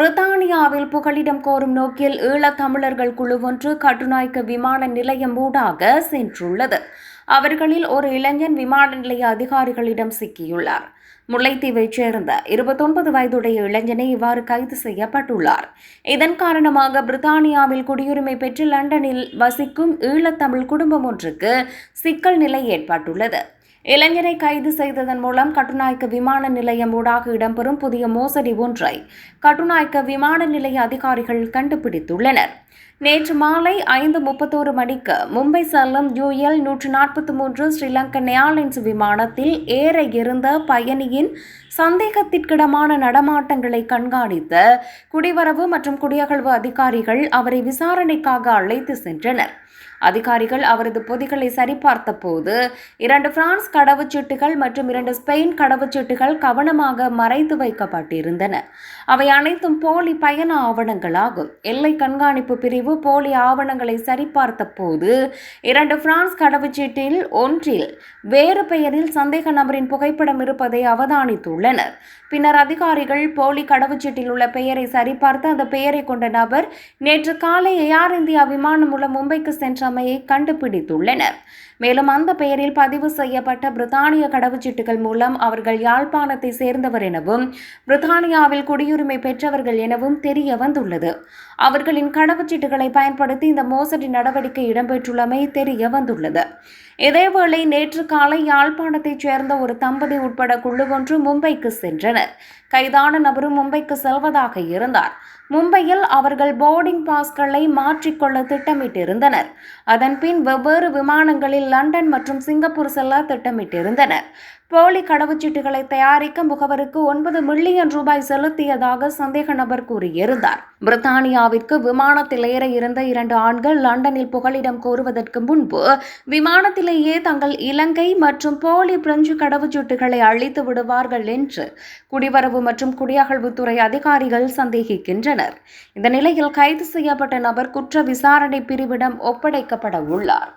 பிரித்தானியாவில் புகலிடம் கோரும் நோக்கில் ஈழத்தமிழர்கள் குழு ஒன்று கட்டுநாயக்க விமான நிலையம் ஊடாக சென்றுள்ளது. அவர்களில் ஒரு இளைஞன் விமான நிலைய அதிகாரிகளிடம் சிக்கியுள்ளார். முல்லைத்தீவைச் சேர்ந்த 29 வயதுடைய இளைஞனை இவ்வாறு கைது செய்யப்பட்டுள்ளார். இதன் காரணமாக பிரித்தானியாவில் குடியுரிமை பெற்று லண்டனில் வசிக்கும் ஈழத்தமிழ் குடும்பம் ஒன்றுக்கு சிக்கல் நிலை ஏற்பட்டுள்ளது. இளைஞரை கைது செய்ததன் மூலம் கட்டுநாயக்க விமான நிலையம் ஊடாக இடம்பெறும் புதிய மோசடி ஒன்றை கட்டுநாயக்க விமான நிலைய அதிகாரிகள் கண்டுபிடித்துள்ளனர். நேற்று மாலை 5:31 மணிக்கு மும்பை செல்லும் UL 143 ஸ்ரீலங்கன் ஏர்லைன்ஸ் விமானத்தில் ஏற இருந்த பயணியின் சந்தேகத்திற்கிடமான நடமாட்டங்களை கண்காணித்த குடிவரவு மற்றும் குடியகழ்வு அதிகாரிகள் அவரை விசாரணைக்காக அழைத்து சென்றனர். அதிகாரிகள் அவரது பொதிகளை சரிபார்த்த போது 2 பிரான்ஸ் கடவுச்சீட்டுகள் மற்றும் 2 ஸ்பெயின் கடவுச்சீட்டுகள் கவனமாக மறைத்து வைக்கப்பட்டிருந்தன. அவை அனைத்தும் போலி பயண ஆவணங்களாகும். எல்லை கண்காணிப்பு பிரிவு போலி ஆவணங்களை சரிபார்த்த போது 2 பிரான்ஸ் கடவுச்சீட்டில் ஒன்றில் வேறு பெயரில் சந்தேக நபரின் புகைப்படம் இருப்பதை அவதானித்துள்ளனர். பின்னர் அதிகாரிகள் போலி கடவுச்சீட்டில் உள்ள பெயரை சரிபார்த்து அந்த பெயரை கொண்ட நபர் நேற்று காலை ஏர் இந்தியா விமானம் மூலம் மும்பைக்கு சென்றமையை கண்டுபிடித்துள்ளனர். மேலும் அந்த பெயரில் பதிவு செய்யப்பட்ட பிரித்தானிய கடவுச்சீட்டுகள் மூலம் அவர்கள் யாழ்ப்பாணத்தை சேர்ந்தவர் எனவும் பிரித்தானியாவில் குடியுரிமை பெற்றவர்கள் எனவும் தெரிய வந்துள்ளது. அவர்களின் கடவுச்சீட்டுகளை பயன்படுத்தி இந்த மோசடி நடவடிக்கை இடம்பெற்றுள்ளமை தெரிய வந்துள்ளது. இதேவேளை நேற்று காலை யாழ்ப்பாணத்தைச் சேர்ந்த ஒரு தம்பதி உட்பட குழு ஒன்று மும்பைக்கு சென்றனர். கைதான நபரும் மும்பைக்கு செல்வதாக இருந்தார். மும்பையில் அவர்கள் போர்டிங் பாஸ்களை மாற்றிக்கொள்ள திட்டமிட்டிருந்தனர். அதன்பின் வெவ்வேறு விமானங்களில் லண்டன் மற்றும் சிங்கப்பூர் செல்ல திட்டமிட்டிருந்தனர். போலி கடவுச்சீட்டுகளை தயாரிக்க முகவருக்கு 9 மில்லியன் ரூபாய் செலுத்தியதாக சந்தேக நபர் கூறியிருந்தார். பிரித்தானியாவிற்கு விமானத்தில் ஏற இருந்த 2 ஆண்கள் லண்டனில் புகலிடம் கோருவதற்கு முன்பு விமானத்திலேயே தங்கள் இலங்கை மற்றும் போலி பிரெஞ்சு கடவுச்சீட்டுகளை அழித்து விடுவார்கள் என்று குடிவரவு மற்றும் குடியகழ்வுத்துறை அதிகாரிகள் சந்தேகிக்கின்றனர். இந்த நிலையில் கைது செய்யப்பட்ட நபர் குற்ற விசாரணை பிரிவிடம் ஒப்படைக்கப்பட உள்ளார்.